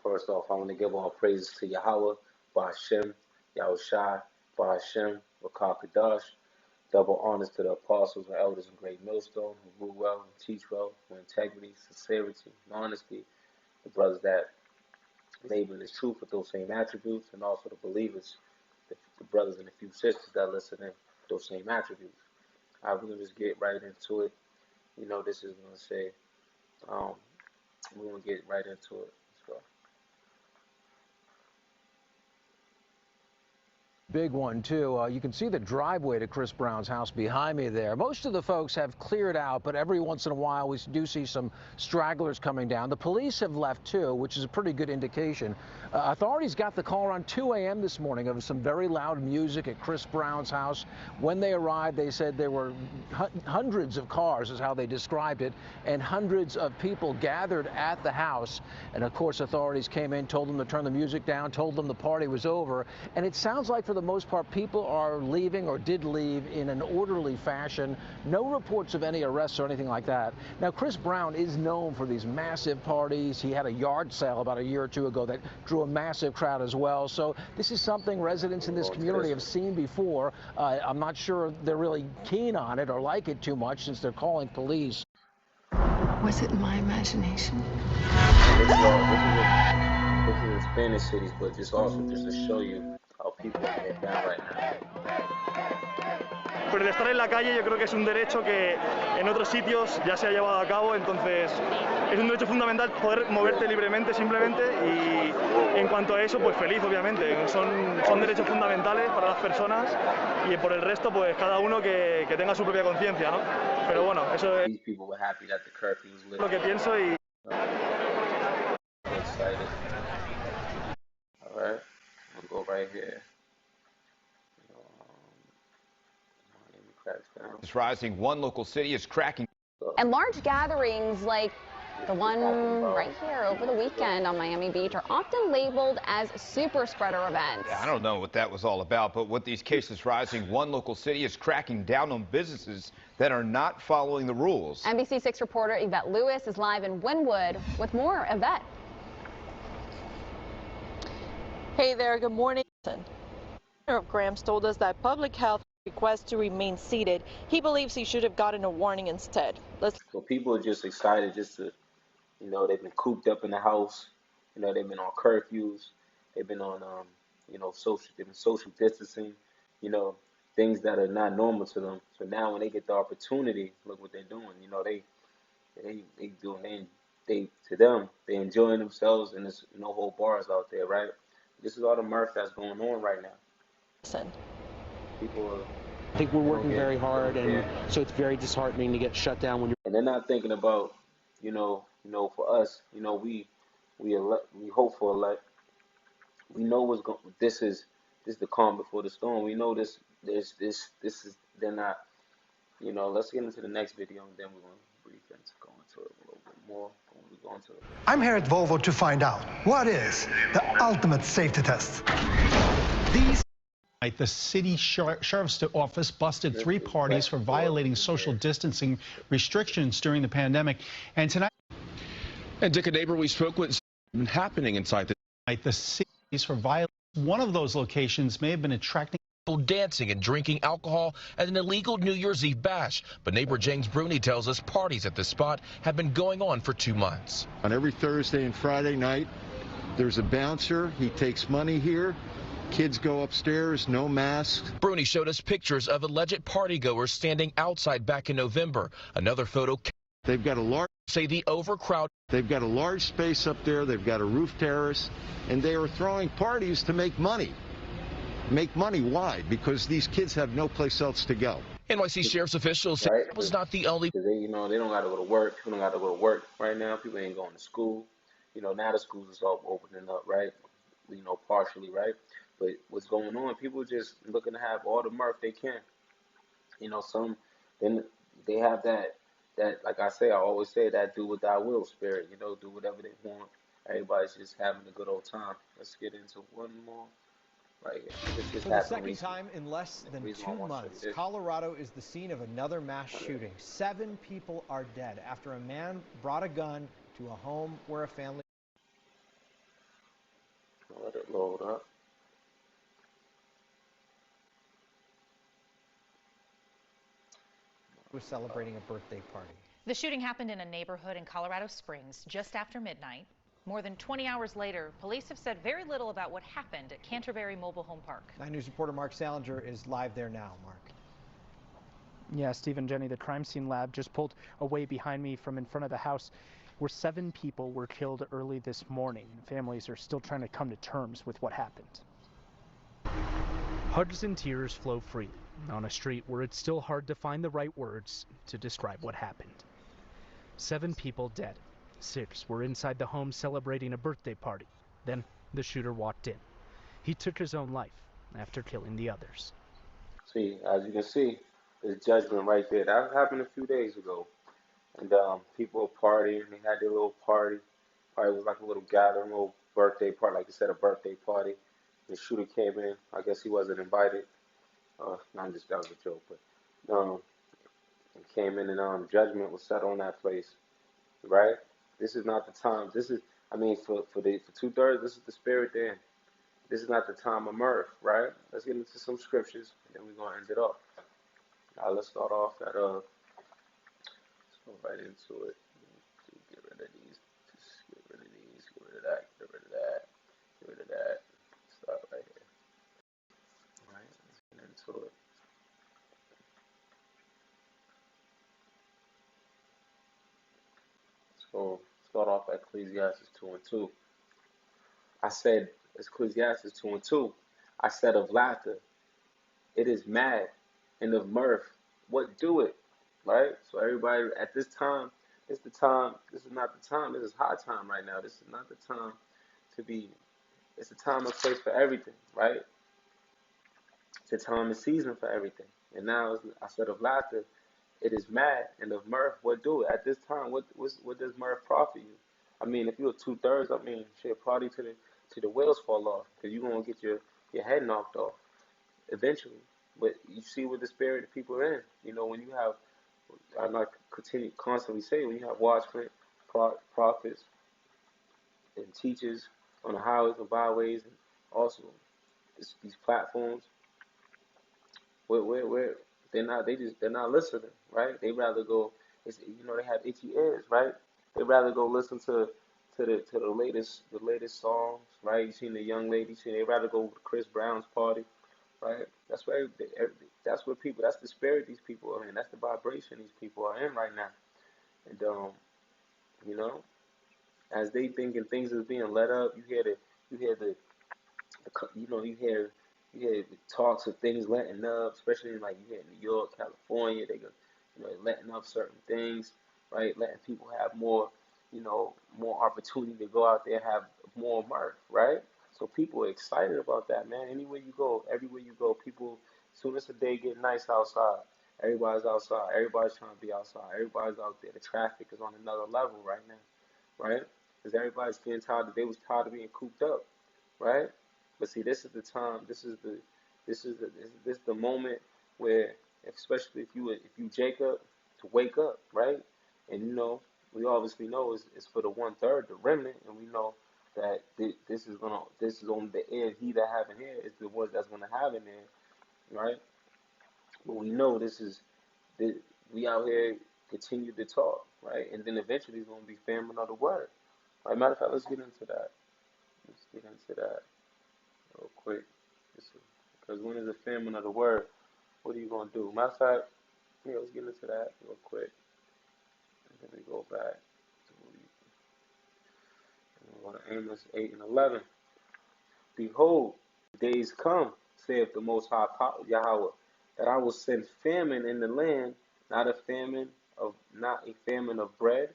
First off, I want to give all praises to Yahweh, Ba'ashem, Yahushai, Ba'ashem, Rakah Kadash. Double honors to the apostles and elders in Great Millstone who rule well and teach well with integrity, sincerity, and honesty. The brothers that labor in this truth with those same attributes, and also the believers, the brothers and a few sisters that listen in with those same attributes. We're going to just get right into it. This is going to say, we're going to get right into it. Let's go. Big one, too. You can see the driveway to Chris Brown's house behind me there. Most of the folks have cleared out, but every once in a while we do see some stragglers coming down. The police have left, too, which is a pretty good indication. Authorities got the call around 2 a.m. this morning of some very loud music at Chris Brown's house. When they arrived, they said there were hundreds of cars, is how they described it, and hundreds of people gathered at the house. And, of course, authorities came in, told them to turn the music down, told them the party was over. And it sounds like, for the most part, people are leaving or did leave in an orderly fashion. No reports of any arrests or anything like that. Now, Chris Brown is known for these massive parties. He had a yard sale about a year or two ago that drew a massive crowd as well. So this is something residents in this community have seen before. I'm not sure they're really keen on it or like it too much since they're calling police. Was it my imagination? This is in Spanish cities, but just to show you how people get down right now. Pero el estar en la calle yo creo que es un derecho que en otros sitios ya se ha llevado a cabo, entonces es un derecho fundamental poder moverte libremente simplemente, y en cuanto a eso pues feliz obviamente, son derechos fundamentales para las personas, y por el resto pues cada uno que tenga su propia conciencia, ¿no? Pero bueno, eso es lo que pienso y... Go right here. It's rising. One local city is cracking. And large gatherings like the one right here over the weekend on Miami Beach are often labeled as super spreader events. Yeah, I don't know what that was all about, but with these cases rising, one local city is cracking down on businesses that are not following the rules. NBC6 reporter Yvette Lewis is live in Wynwood with more. Yvette. Hey there, good morning. Of Grams told us that public health requests to remain seated. He believes he should have gotten a warning instead. So people are just excited just to, they've been cooped up in the house. They've been on curfews. They've been on, social distancing, things that are not normal to them. So now when they get the opportunity, look what they're doing. To them, they enjoying themselves, and there's no whole bars out there, right? This is all the mirth that's going on right now. I think we're working very hard, and so it's very disheartening to get shut down when you're. And they're not thinking about, for us, we hope for elect. We know what's going. This is the calm before the storm. We know this is they're not. Let's get into the next video, and then we're going to brief into go into it a little bit more. I'm here at Volvo to find out what is the ultimate safety test. The city sheriff's office busted 3 parties for violating social distancing restrictions during the pandemic. And tonight, and Dick, a neighbor we spoke with, been happening inside the cities for violating. One of those locations may have been attracting people dancing and drinking alcohol at an illegal New Year's Eve bash. But neighbor James Bruni tells us parties at this spot have been going on for 2 months. On every Thursday and Friday night, there's a bouncer. He takes money here. Kids go upstairs, no masks. Bruni showed us pictures of alleged partygoers standing outside back in November. Another photo. They've got a large. Say the overcrowd. They've got a large space up there. They've got a roof terrace, and they are throwing parties to make money. Make money. Why? Because these kids have no place else to go. NYC sheriff's officials say it was not the only. They don't got to go to work. People don't got to go to work right now. People ain't going to school. Now the schools is all opening up, right? Partially, right? But what's going on? People just looking to have all the mirth they can. Some then they have that like I always say that do what thy will spirit. Do whatever they want. Everybody's just having a good old time. Let's get into one more. Right here. For the second time in less than 2 months, Colorado is the scene of another mass shooting. 7 people are dead after a man brought a gun to a home where a family. Let it load up. Was celebrating a birthday party. The shooting happened in a neighborhood in Colorado Springs just after midnight. More than 20 hours later, police have said very little about what happened at Canterbury Mobile Home Park. 9 News reporter Mark Salinger is live there now. Mark. Yeah, Steve and Jenny, the crime scene lab just pulled away behind me from in front of the house where 7 people were killed early this morning. Families are still trying to come to terms with what happened. Hugs and tears flow freely on a street where it's still hard to find the right words to describe what happened. 7 people dead. 6 were inside the home celebrating a birthday party. Then the shooter walked in. He took his own life after killing the others. See, as you can see, there's judgment right there. That happened a few days ago. And people were partying. They had their little party. Probably was like a little gathering, little birthday party, like you said, a birthday party. The shooter came in. I guess he wasn't invited. That was a joke, but he came in and judgment was set on that place, right? This is not the time. This is, I mean, for 2/3, this is the spirit then. This is not the time of mirth, right? Let's get into some scriptures, and then we're gonna end it off. Let's start off at let's go right into it. Get rid of these. Just get rid of these. Get rid of that. Get rid of that. Get rid of that. Start right here. All right. Let's get into it. So start off at Ecclesiastes 2:2. I said Ecclesiastes 2:2. I said of laughter, it is mad, and of mirth, what do it? Right? So everybody at this time, it's the time, this is not the time, this is high time right now. This is not the time to be, it's a time and place for everything, right? It's a time and season for everything. And now I said of laughter, it is mad, and of mirth, what do it? At this time, what does mirth profit you? I mean, if you're 2/3, I mean, shit, party to the wheels fall off, because you're gonna get your head knocked off eventually. But you see what the spirit of people are in. You know, when you have, I'm not constantly saying, when you have watchmen, prophets, and teachers on the highways and byways, and also these platforms, where they're not listening, right? They rather go, they have itchy ears, right? They rather go listen to the latest songs, right? You seen the young lady, they rather go to Chris Brown's party, right? That's where people, that's the spirit these people are in. That's the vibration these people are in right now. And you know, as they thinking things is being let up, you hear the you hear the talks of things letting up, especially like you hear in New York, California, they go, letting up certain things, right? Letting people have more, more opportunity to go out there and have more mirth, right? So people are excited about that, man. Anywhere you go, everywhere you go, people, as soon as the day get nice outside, everybody's outside. Everybody's trying to be outside. Everybody's out there. The traffic is on another level right now, right? Because everybody's getting tired. They was tired of being cooped up, right? But see, this is the time. This is the moment where, especially if you Jacob, to wake up, right? And we obviously know it's for the 1/3, the remnant, and we know that this is on the end. He that have an ear is the ones that's gonna have an ear, right? But we know we out here continue to talk, right? And then eventually it's gonna be famine of the word. Right? Matter of fact, let's get into that. Let's get into that real quick. Because when is the famine of the word, what are you going to do? Matter of fact, let's get into that real quick. And then we go back to Amos 8:11. Behold, days come, saith the Most High Yahweh, that I will send famine in the land, not a famine of bread,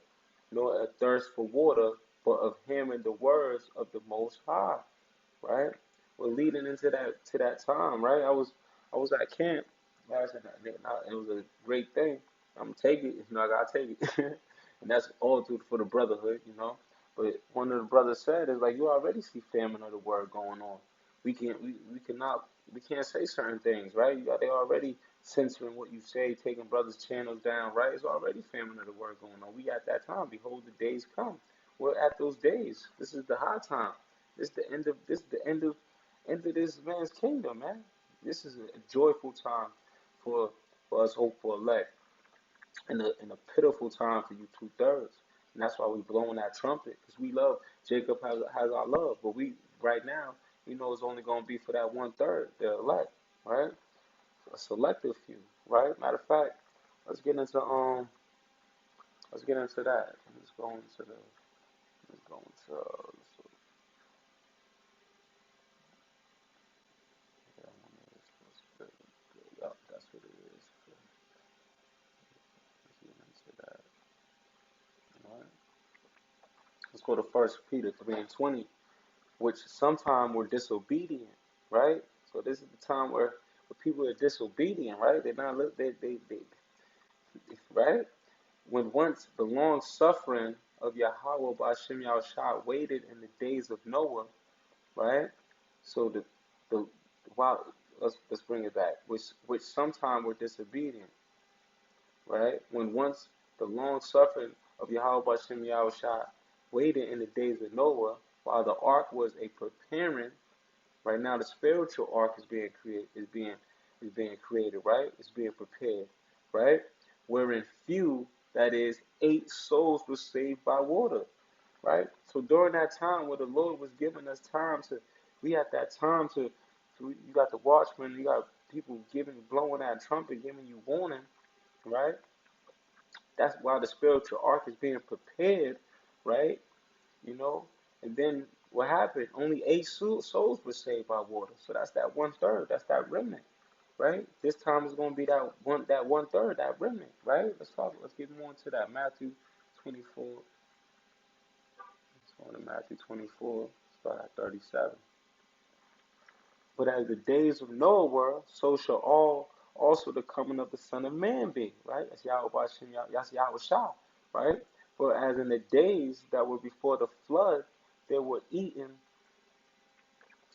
nor a thirst for water, but of hearing the words of the Most High. Right? We're leading into that time, right? I was at camp last night. It was a great thing. I'm gonna take it. I gotta take it, and that's all for the brotherhood, But one of the brothers said is like, you already see famine of the word going on. We can't say certain things, right? They already censoring what you say, taking brothers' channels down, right? It's already famine of the word going on. We at that time. Behold, the days come. We're at those days. This is the high time. This the end of this man's kingdom, man. This is a joyful time for us hopeful elect, and a pitiful time for you 2/3. And that's why we blowing that trumpet, because we love Jacob has our love, but we right now we know it's only gonna be for that 1/3, the elect, right? A selective few, right? Matter of fact, let's get into that. Let's go into the let's go into Yup, that's what it is. Let's get into that. All right. Let's go to First Peter 3:20, which sometime were disobedient, right? So this is the time where people are disobedient, right? They're not they right? When once the long suffering of Yahweh by Shem Yahushua waited in the days of Noah, right? So the wow, let's bring it back. Which sometime were disobedient, right? When once the long suffering of Yahweh by Shem Yahushua waited in the days of Noah, while the ark was a preparing. Right now, the spiritual ark is being created, right? It's being prepared, right? Wherein few, that is, 8 souls were saved by water, right? So during that time where the Lord was giving us time we had that time you got the watchmen, you got people blowing that trumpet, giving you warning, right? That's why the spiritual ark is being prepared, right? You know, and then what happened? Only 8 souls were saved by water. So that's that 1/3. That's that remnant, right? This time is going to be that 1/3, that remnant, right? Let's get more into that. Matthew 24. Let's go to Matthew 24. Start at 37. But as the days of Noah were, so shall also the coming of the Son of Man be, right? That's Yahweh Shah, right? For as in the days that were before the flood, they were eating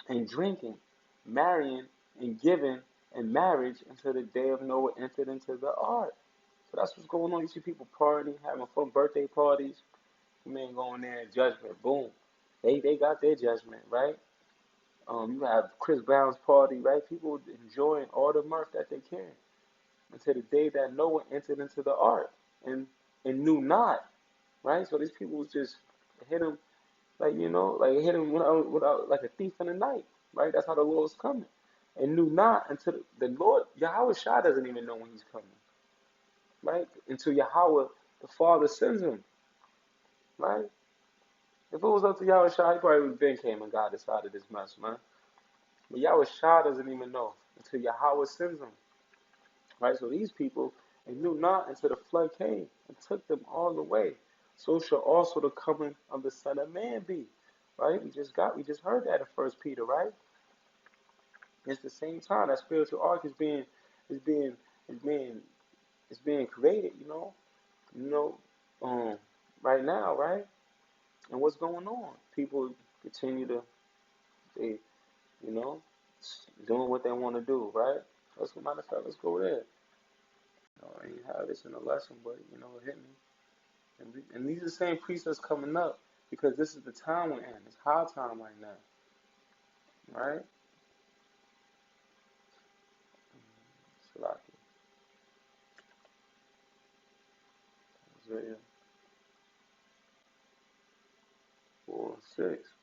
and drinking, marrying and giving in marriage until the day of Noah entered into the ark. So that's what's going on. You see people partying, having fun, birthday parties. Man going there in judgment. Boom. They got their judgment, right? You have Chris Brown's party, right? People enjoying all the mirth that they can until the day that Noah entered into the ark and knew not, right? So these people was just hit him like hit him without like a thief in the night, right? That's how the Lord's coming, and knew not until the Lord Yahweh Shah doesn't even know when He's coming, right? Until Yahweh the Father sends him, right? If it was up to Yahweh Shah, he probably would have been came and got us out of this mess, man. But Yahweh Shah doesn't even know until Yahweh sends him, right? So these people, they knew not until the flood came and took them all away. So shall also the coming of the Son of Man be, right? We just heard that in First Peter, right? It's the same time that spiritual ark is being created, right now, right? And what's going on? People continue to, you know, doing what they want to do, right? Matter of fact, let's go there. I didn't have this in the lesson, but it hit me. And these are the same precepts coming up because this is the time we're in. It's high time right now, right? Salaki. Isaiah 4:6.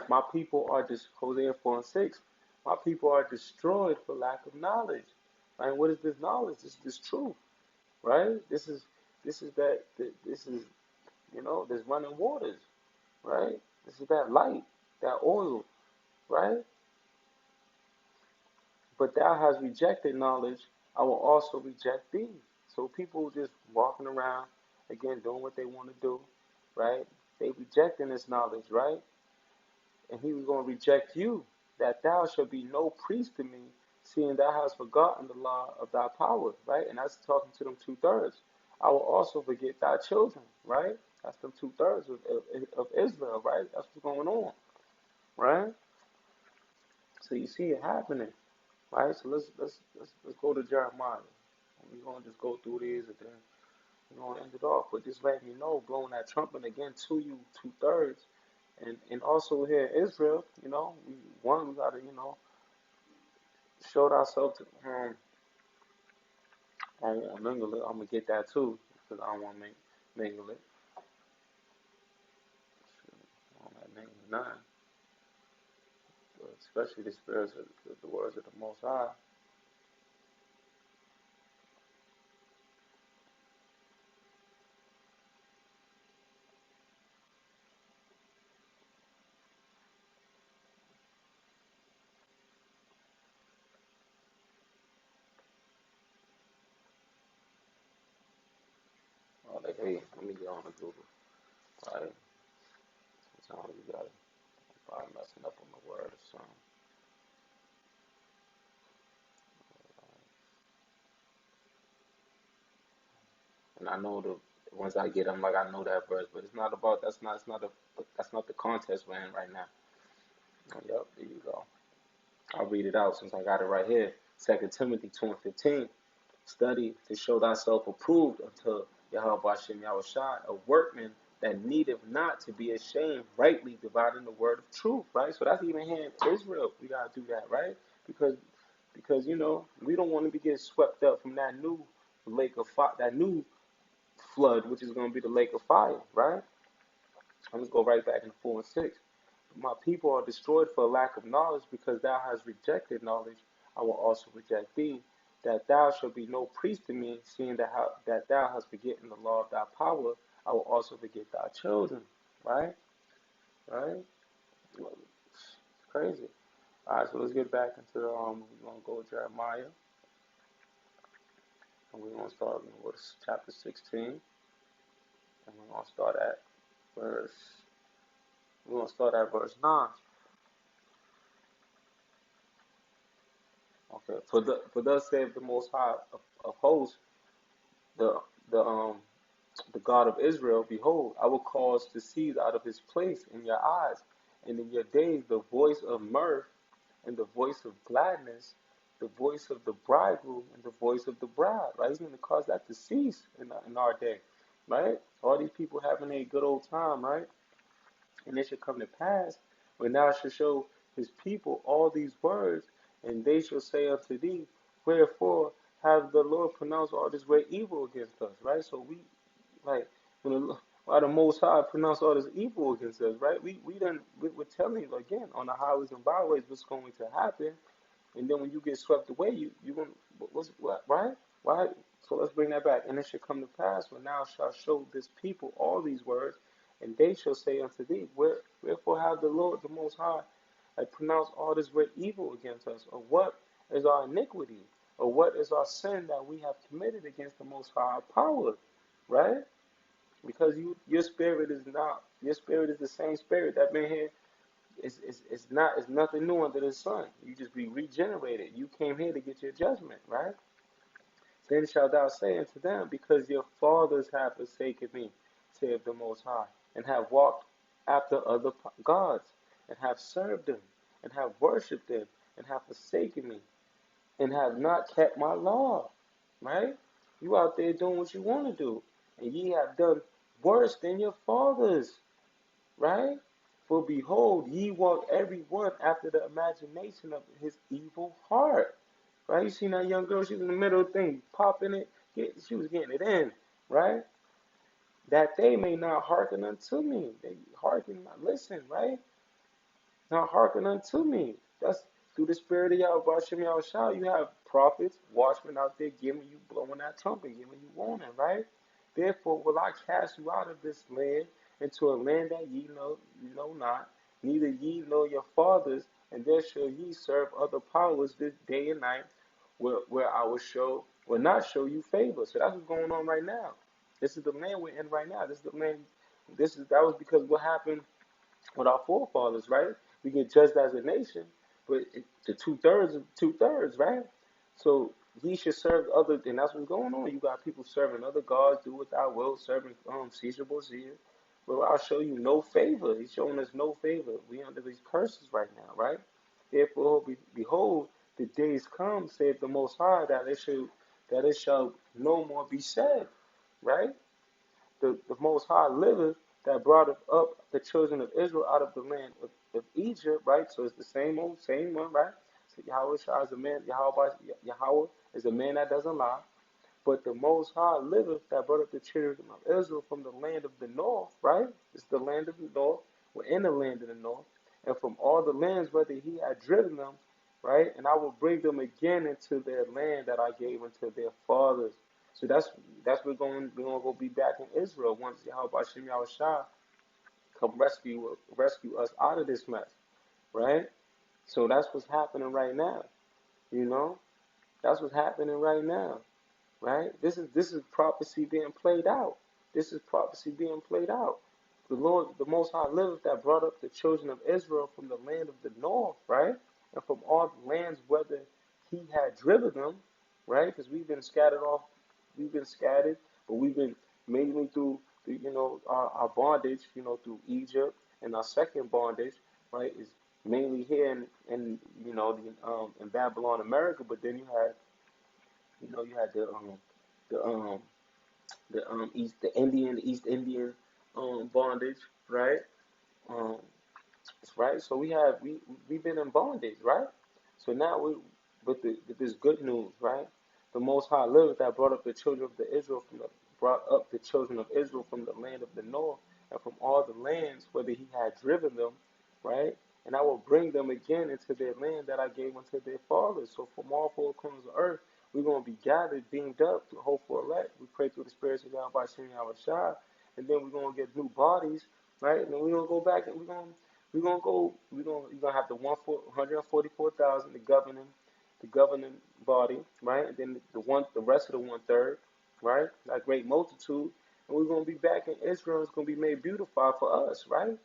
My people are Hosea 4:6. My people are destroyed for lack of knowledge. Right? What is this knowledge? This is this truth, right? This is there's running waters, right? This is that light, that oil, right? But thou hast rejected knowledge, I will also reject thee. So people just walking around, again, doing what they want to do, right? They rejecting this knowledge, right? And he was going to reject you, that thou shalt be no priest to me, seeing thou hast forgotten the law of thy power, right? And that's talking to them 2/3. I will also forget thy children, right? That's them 2/3 of Israel, right? That's what's going on, right? So you see it happening, right? So let's go to Jeremiah. We're gonna just go through these and then we're gonna end it off. But just letting you know, blowing that trumpet again to you 2/3, And also here in Israel, we gotta, show ourselves to I don't want to mingle it. I'm gonna get that too because I don't want to mingle it. I don't want to mingle none. But especially the spirits of the words of the Most High. Oh, like, hey, let me get on the Google. Right? Sometimes you gotta probably messing up on the word or something. And I know the once I get them, like I know that verse, but it's not about that's not the contest we're in right now. Yep, there you go. I'll read it out since I got it right here. 2 Timothy 2:15. Study to show thyself approved unto Yahweh Bashem Yahushua, a workman that needeth not to be ashamed, rightly dividing the word of truth, right? So that's even here in Israel. We gotta do that, right? Because we don't want to be getting swept up from that new lake of fire, that new flood, which is gonna be the lake of fire, right? I'm just go right back in 4 and 6. My people are destroyed for lack of knowledge, because thou hast rejected knowledge, I will also reject thee. That thou shalt be no priest to me, seeing that thou hast forgotten the law of thy power, I will also forget thy children. Right? Right? It's crazy. Alright, so let's get back into we're gonna go with Jeremiah. And we're gonna start with chapter 16. And we're gonna start at verse 9. Okay, for thus saith the Most High of hosts, the God of Israel, behold, I will cause to cease out of his place in your eyes, and in your days the voice of mirth and the voice of gladness, the voice of the bridegroom and the voice of the bride. Right? He's going to cause that to cease in our day. Right? All these people having a good old time, right? And it shall come to pass when thou shalt show his people all these words, and they shall say unto thee, wherefore have the Lord pronounced all this great evil against us? Right? So we like why the Most High pronounced all this evil against us, right? We're telling you again on the highways and byways what's going to happen, and then when you get swept away, you gonna what right? Right? So let's bring that back. And it shall come to pass when thou shalt show this people all these words, and they shall say unto thee, wherefore have the Lord the Most High pronounced all this great evil against us? Or what is our iniquity? Or what is our sin that we have committed against the Most High power? Right? Because your spirit is the same spirit that been here. It's nothing new under the sun. You just be regenerated. You came here to get your judgment, right? Then shalt thou say unto them, because your fathers have forsaken me, saith the Most High, and have walked after other gods, and have served them, and have worshipped them, and have forsaken me, and have not kept my law. Right? You out there doing what you want to do, and ye have done worse than your fathers. Right? For behold, ye walk every one after the imagination of his evil heart. Right? You seen that young girl, she was in the middle of the thing, popping it, she was getting it in, right? That they may not hearken unto me. They hearken, not listen, right? Not hearken unto me. That's through the spirit of Yahweh Hashem Yahushua. You have prophets, watchmen out there giving you, blowing that trumpet, giving you warning, right? Therefore will I cast you out of this land into a land that ye know not, neither ye nor your fathers, and there shall ye serve other powers this day and night, where I will not show you favor. So that's what's going on right now. This is the land we're in right now. This is the land. That was because what happened with our forefathers, right? We get judged as a nation, but the two-thirds, right? So ye should serve other, and that's what's going on. You got people serving other gods, do what thou wilt, serving Caesar Borgia. But I'll show you no favor. He's showing us no favor. We under these curses right now, right? Therefore, behold, the days come, saith the Most High, that it shall no more be said, right? The Most High liveth, that brought up the children of Israel out of the land of Egypt, right? So it's the same one, right? So Yahweh Shah is a man, Yahweh is a man that doesn't lie. But the Most High liveth that brought up the children of Israel from the land of the north, right? It's the land of the north. We're in the land of the north. And from all the lands whether he had driven them, right? And I will bring them again into their land that I gave unto their fathers. So that's we're gonna go be back in Israel once Yahweh Shem Yahushua come rescue us out of this mess, right? So that's what's happening right now. You know? That's what's happening right now. Right? This is prophecy being played out. This is prophecy being played out. The Lord, the Most High liveth that brought up the children of Israel from the land of the north, right? And from all the lands whether he had driven them, right? Because we've been scattered, but we've been mainly through the, our bondage, through Egypt, and our second bondage, right, is mainly here in in Babylon, America. But then you had the East Indian bondage, right? Um, right. So we've been in bondage, right? So now with this good news, right? The Most High liveth that brought up the children of Israel from the land of the north and from all the lands whether he had driven them, right? And I will bring them again into their land that I gave unto their fathers. So from all four corners of earth, we're going to be gathered, beamed up to hope for elect. We pray through the spirits of Yahweh Shem Yahushua, and then we're going to get new bodies, right? And then we're going to go back and you're gonna have the 144,000, the governing body, right? And then the rest of the 1/3, right? That great multitude, and we're gonna be back in Israel. It's gonna be made beautified for us, right?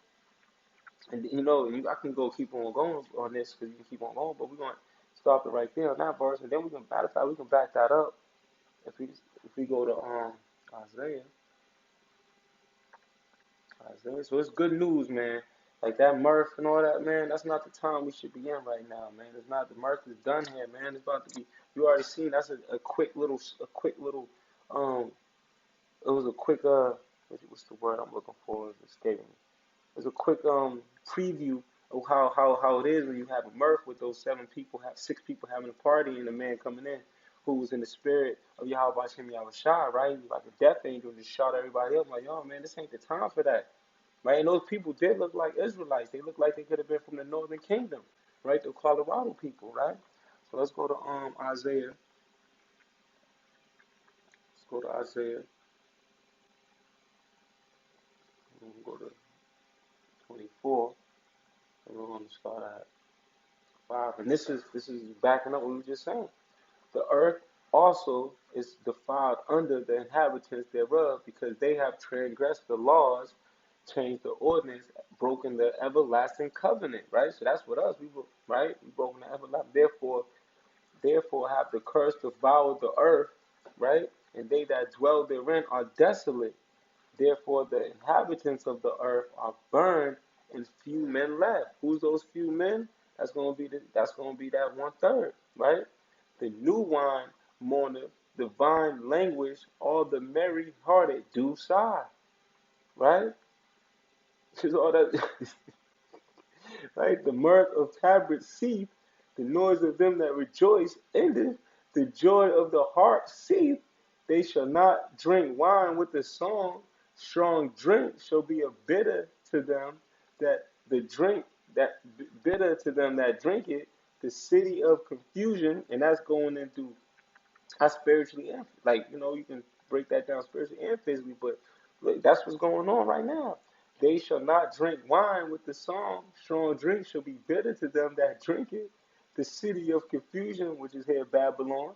And I can keep on going on this because you can keep on going, but we're gonna stop it right there on that verse, and then we can back that up if we go to Isaiah. So it's good news, man. Like that Mirth and all that, man. That's not the time we should be in right now, man. It's not. The Mirth is done here, man. It's about to be. You already seen. That's a quick little. It was a quick what's the word I'm looking for? It's escaping me. It's a quick preview of how it is when you have a Mirth with those 6 people having a party and a man coming in who was in the spirit of Yahweh Shem Yahushua, right? He was like a death angel, just shot everybody up. I'm like, yo, man, this ain't the time for that. Right? And those people did look like Israelites. They looked like they could have been from the northern kingdom, right? The Colorado people, right? So let's go to Isaiah. Let's go to Isaiah. We'll go to 24. And we're going to start at 5. And this is backing up what we were just saying. The earth also is defiled under the inhabitants thereof, because they have transgressed the laws, changed the ordinance, broken the everlasting covenant, right? So that's what us, we broken the everlasting. Therefore have the curse devoured the earth, right? And they that dwell therein are desolate. Therefore the inhabitants of the earth are burned, and few men left. Who's those few men? That's gonna be that 1/3, right? The new wine mourneth, the vine languish, all the merry hearted do sigh, right? Just all that, right? The mirth of tabrets cease, the noise of them that rejoice endeth, the joy of the heart cease. They shall not drink wine with the song, strong drink shall be a bitter to them bitter to them that drink it. The city of confusion, and that's going into spiritually and you can break that down spiritually and physically, but look, that's what's going on right now. They shall not drink wine with the song, strong drink shall be bitter to them that drink it. The city of confusion, which is here Babylon,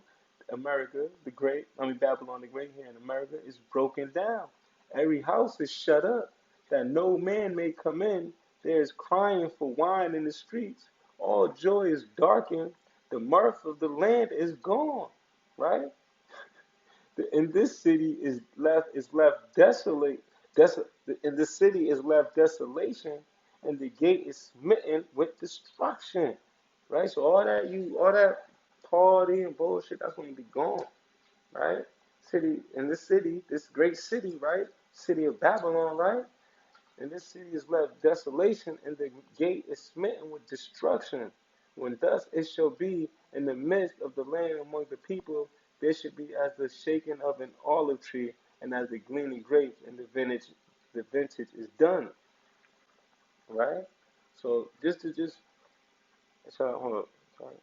America the Great, Babylon the Great here in America, is broken down. Every house is shut up, that no man may come in. There is crying for wine in the streets. All joy is darkened. The mirth of the land is gone. Right? And this city is left desolate. In this city is left desolation, and the gate is smitten with destruction. Right? So all that party and bullshit, that's going to be gone. Right? This great city, right? City of Babylon, right? and this city is left desolation, and the gate is smitten with destruction. When thus it shall be in the midst of the land among the people, there should be as the shaking of an olive tree, and as the gleaning grapes, and the vintage is done. Right? So hold on, sorry.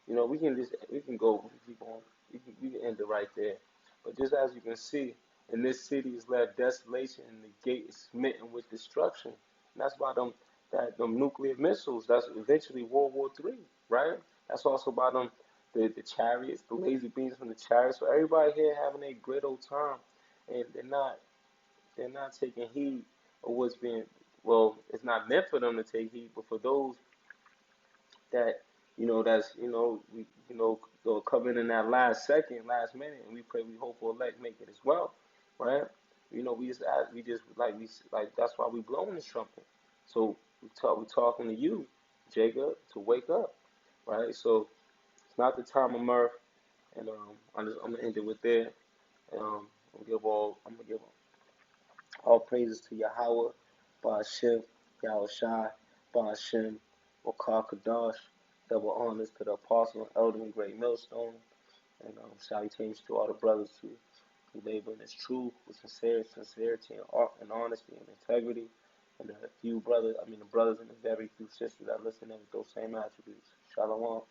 We can keep on, we can end it right there. But just as you can see, in this city is left desolation, and the gate is smitten with destruction. And that's why them nuclear missiles. That's eventually World War III, right? That's also by the chariots, the laser beams from the chariots. So everybody here having a great old time, and they're not taking heed of what's being. Well, it's not meant for them to take heed, but for those that that's we go coming in that last second, last minute, and we hope for elect make it as well, right? We just that's why we blowing this trumpet. So we talking to you, Jacob, to wake up, right? So it's not the time of mirth, and I'm gonna end it with there. I'm gonna give all praises to Yahweh, Ba'ashem, Yahushai, Ba'ashem, Wakar Kadash. Double honors to the apostle and elder and great millstone. And salutations to all the brothers who labor in this truth with sincerity and honesty and integrity. And the brothers and the very few sisters that listen in with those same attributes. Shalom.